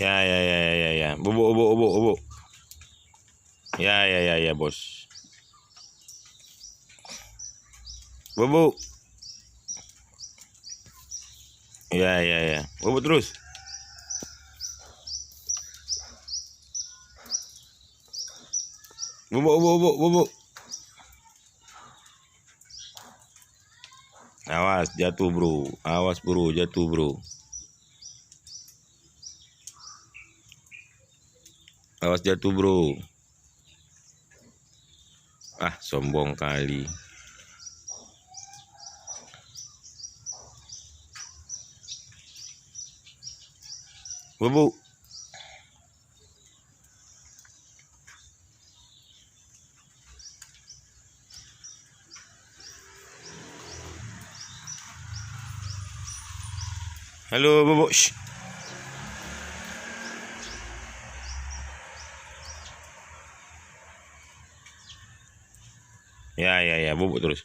Ya, ya, ya, ya, ya, ya. Bubuk, bubuk, bubuk, bubuk. Ya, ya, ya, ya, bos. Bubuk. Ya, ya, ya. Bubuk terus. Bubuk, bubuk, bubuk, bubuk. Awas jatuh, bro. Awas, bro, jatuh, bro. Awas jatuh, bro. Ah, sombong kali. Bubuk. Halo, bubuk. Shh. Ya, ya, ya, bubuk terus.